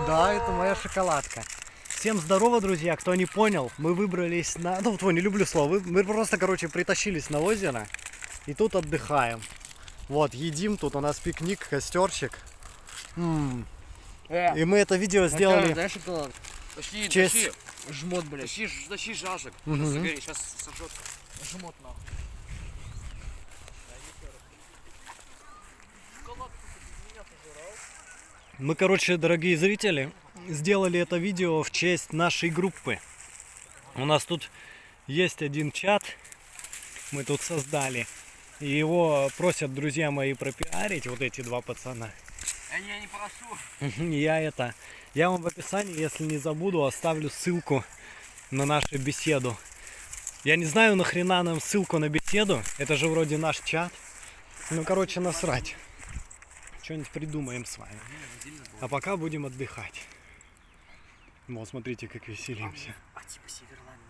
Да, это моя шоколадка. Всем здорово, друзья. Кто не понял, мы выбрались на... Ну, вот, не люблю слово. Мы просто, короче, притащились на озеро. И тут отдыхаем. Вот, едим. Тут у нас пикник, костерчик. И мы это видео сделали... Знаешь, шоколад? Тащи, честь... тащи. Жмот, блядь. Тащи жашек. Сейчас сожжет. Жмот, нахуй. Мы, короче, дорогие зрители, сделали это видео в честь нашей группы. У нас тут есть один чат, мы тут создали. И его просят друзья мои пропиарить, вот эти два пацана. Я не прошу. Я вам в описании, если не забуду, оставлю ссылку на нашу беседу. Я не знаю, нахрена нам ссылку на беседу, это же вроде наш чат. Ну, короче, насрать. Что-нибудь придумаем с вами. А пока будем отдыхать. Вот, смотрите, как веселимся. Типа Северлайн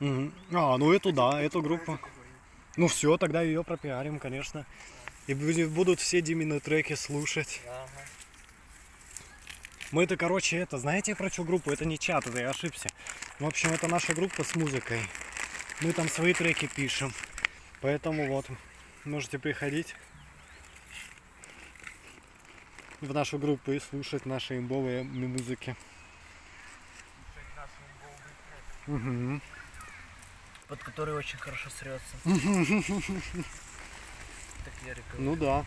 музыка. Ну эту, да, эту группу. Ну все, тогда ее пропиарим, конечно. И будут все Димины треки слушать. Мы это, короче, это, знаете про что группу? Это не чат, это я ошибся. В общем, это наша группа с музыкой. Мы там свои треки пишем. Поэтому вот, можете приходить в нашу группу и слушать наши имбовые музыки. Под который очень хорошо срется. Так я рекомендую. Ну да.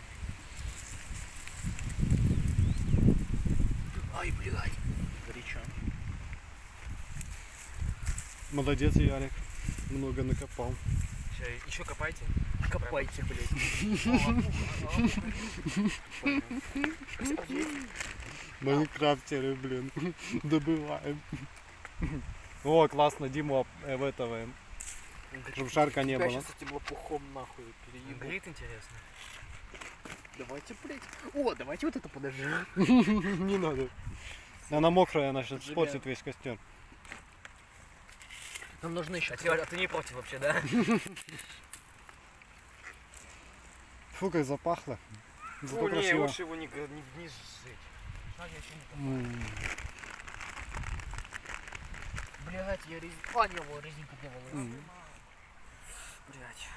Ай, блядь. Горячо. Молодец, Ярик. Много накопал. Еще копайте. Копайте, блядь. Майнкрафтеры, блин. Добываем. О, классно, Диму в этого. Чтобы шарка не было. Сейчас этим лопухом нахуй переебу. Горит интересно. Давайте, блядь. О, давайте вот это подожжем. Не надо. Она мокрая, она сейчас испортит весь костер. Нам нужно еще. А ты не против вообще, да? Фу, как запахло. Зато Не, красиво. лучше его не сжечь. Блять, я резинку. А, не, вот резинку для волос. Блять.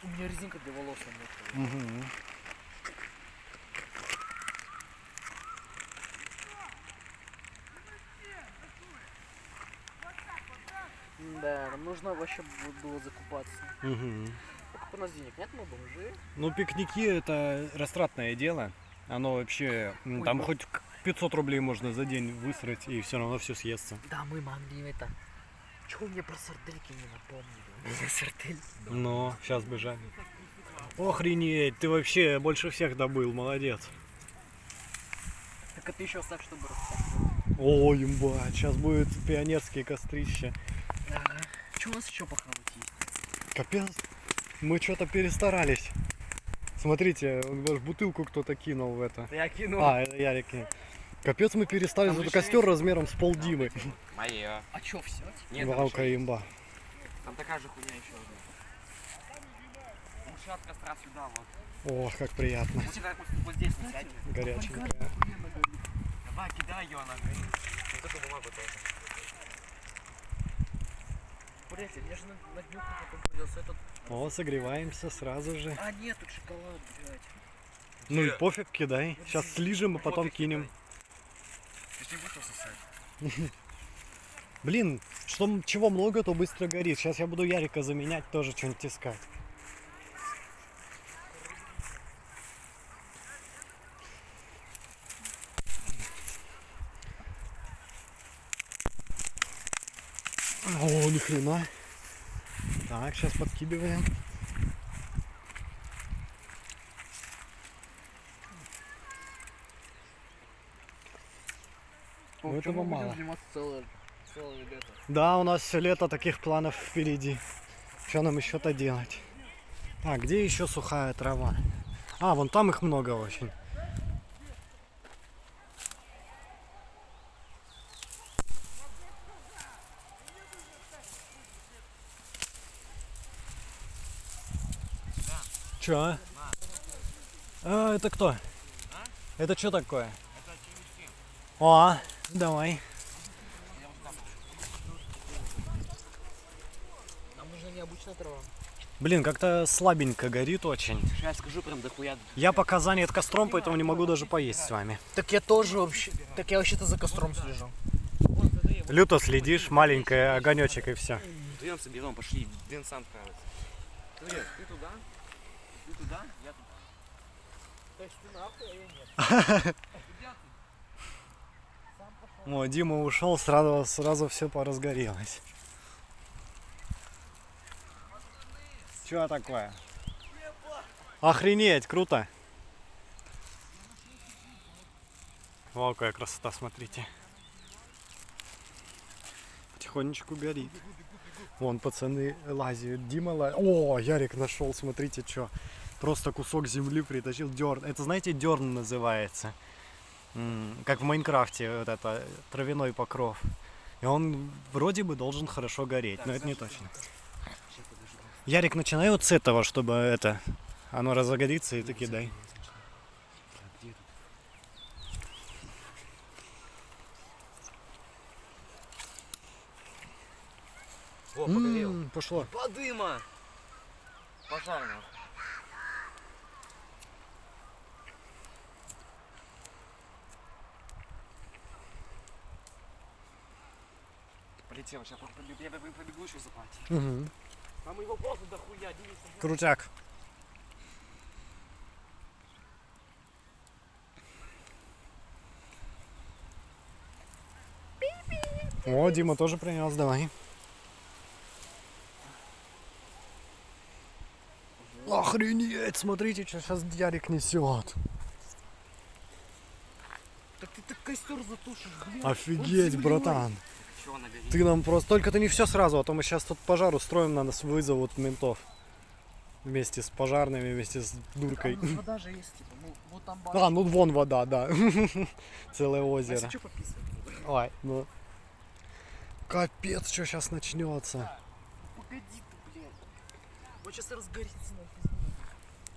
У меня резинка для волос намотана. Да, нам нужно вообще было закупаться. Только у нас денег нет, мы бомжи. Ну, пикники это растратное дело. Оно вообще, там хоть 500 рублей можно за день высрать, и все равно все съестся. Да, мы могли это. Чего мне про сардельки не напомнили? Сардель. Но, сейчас бежали. Охренеть, ты вообще больше всех добыл, молодец. Так а ты еще оставь, чтобы рассказать. О, имба, сейчас будет пионерские кострища. Ага. Что у нас еще похавать есть? Капец, мы что-то перестарались. Смотрите, даже бутылку кто-то кинул в это. Я кинул. Это Ярик кинул. Капец, мы перестали, зато костер размером с полдимы. Моё. А чё, все? Нет, валка имба. Там такая же хуйня еще одна. Лучше от костра сюда, вот. Ох, как приятно. Вот здесь не сядь. Горяченькая. Давай, кидай ее, она горит. Вот эту бумагу тоже. Блять, мне же на днюху потом придется этот... О, согреваемся сразу же. А нет, тут шоколад, блядь. Ну и пофиг, кидай. Сейчас слижем, а потом кинем. Ты не будешь сосать? Блин, чего много, то быстро горит. Сейчас я буду Ярика заменять, тоже что-нибудь искать. О, ни хрена. Так, сейчас подкидываем. Ну, этого мало. Целое лето. Да, у нас все лето, таких планов впереди. Что нам еще-то делать? Так, где еще сухая трава? А, вон там их много очень. Че? А, это кто? Это что такое? О, давай. Нам нужна необычная трава. Блин, как-то слабенько горит очень. Я скажу прям дохуя. Я пока занят костром, поэтому не могу даже поесть с вами. Так я тоже вообще... Так я вообще-то за костром слежу. Люто следишь, маленький огонечек и все. Вдвоем соберем, пошли, Винсент нравится. Смотри, ты туда, я туда. То есть ты нахуй, а я нет. О, Дима ушел, сразу все поразгорелось. Что такое? Охренеть, круто. О, какая красота, смотрите. Потихонечку горит. Вон пацаны лазят, Дима лазит. О, Ярик нашел, смотрите, что. Просто кусок земли притащил, дерн. Это, знаете, дерн называется. Как в Майнкрафте, вот это, травяной покров. И он вроде бы должен хорошо гореть, но это не точно. Ярик, начинай вот с этого, чтобы это, оно разогорится, и ты кидай. О, погорел. Пошло. Подыма! Пожарно. Полетел, сейчас я побегу еще заплатить. Угу. Там его просто дохуя, Денис. Крутяк. О, Дима тоже принес, давай. Охренеть, смотрите, что сейчас Ярик несет. Так ты так костер затушишь, блин. Офигеть, братан. Чего она горит? Ты нам просто... Только ты не все сразу, а то мы сейчас тут пожар устроим, на нас вызовут ментов. Вместе с пожарными, вместе с дуркой. Там вода же есть, типа, ну вот там А, ну вон вода, да. Целое А озеро. если что подписывать? Ой, ну... Капец, что сейчас начнется. Погоди ты, блядь. Вот сейчас разгорится на пизду.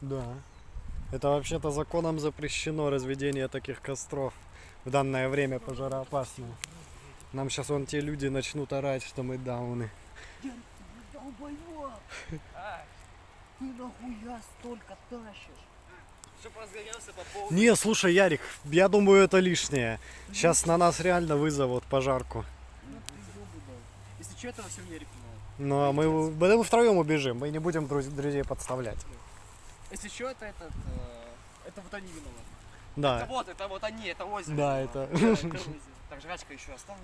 Да. Это вообще-то законом запрещено разведение таких костров. В данное время пожароопасное. Нам сейчас вон те люди начнут орать, что мы дауны. Ярик, ты долбоёб! Ты нахуя столько тащишь? Чтоб разгорелся по поводу. Не, слушай, Ярик, я думаю, это лишнее. Сейчас на нас реально вызовут пожарку. Ну ты ёбаный. Если что, этого всем Ярику надо. Ну, а мы втроем убежим, мы не будем друзей подставлять. Если что, это вот они виноваты. Да, Это вот они, это озеро. да, это... Так, жрачка еще осталась?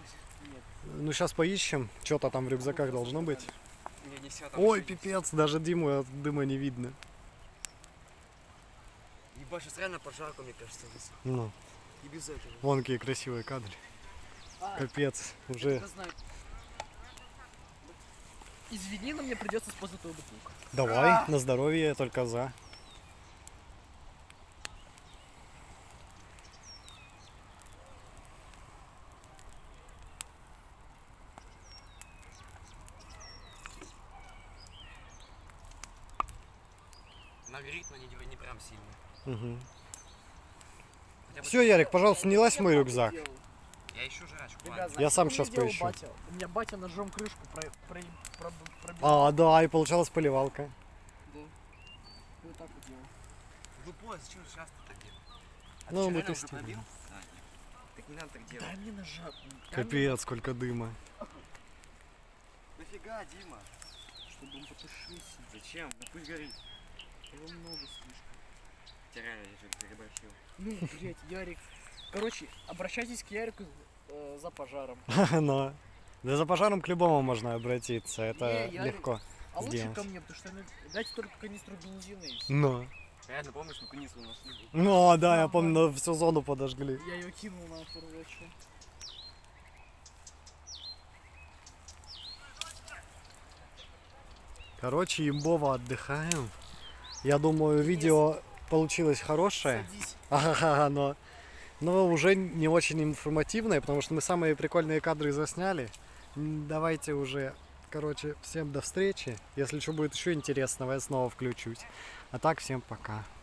Нет. Ну, сейчас поищем, что-то там в рюкзаках должно быть. Не все там. Ой, еще есть. пипец, даже Диму от дыма не видно. Ебать, сейчас реально пожарку, мне кажется, высадит. Ну, И без этого. вон какие красивые кадры. Капец, уже... Я знаю. Извини, но мне придется использовать твою бутылку. Давай, на здоровье, я только за. Нагреть, но не прям сильно. Угу. Хотя бы Все, Ярик, пожалуйста, не лазь в мой рюкзак. Я ищу жрачку. Ребят, ладно. знаете, Я сам что щас мне делал поищу. батя? У меня батя ножом крышку пробил. А, да, и получалась поливалка. Да. И вот так вот делал. Глупо, зачем сейчас ты так делаешь? А Ну, ты мы реально уже тестируем. пробил? Да, нет. Так не надо так делать. Дай мне ножа. Капец, сколько дыма. Нафига, Дима? Чтобы он потушился. Зачем? Ну пусть горит. Его много слишком. Тебя реально я же переборщил. Ну, блять, Ярик. Короче, обращайтесь к Ярику за пожаром. Но. Да за пожаром к любому можно обратиться, это Не, Ярик. легко. А лучше Сделать. ко мне, потому что дайте только канистру бензина и все. Ну. Реально помнишь, мы кунису нашли? Ну, да, я помню, всю зону подожгли. Я ее кинул нахуй вообще. Короче, имбово отдыхаем. Я думаю, видео получилось хорошее. Садись. Ага, но уже не очень информативное, потому что мы самые прикольные кадры засняли. Давайте уже, короче, всем до встречи. Если что будет еще интересного, я снова включусь. А так, всем пока.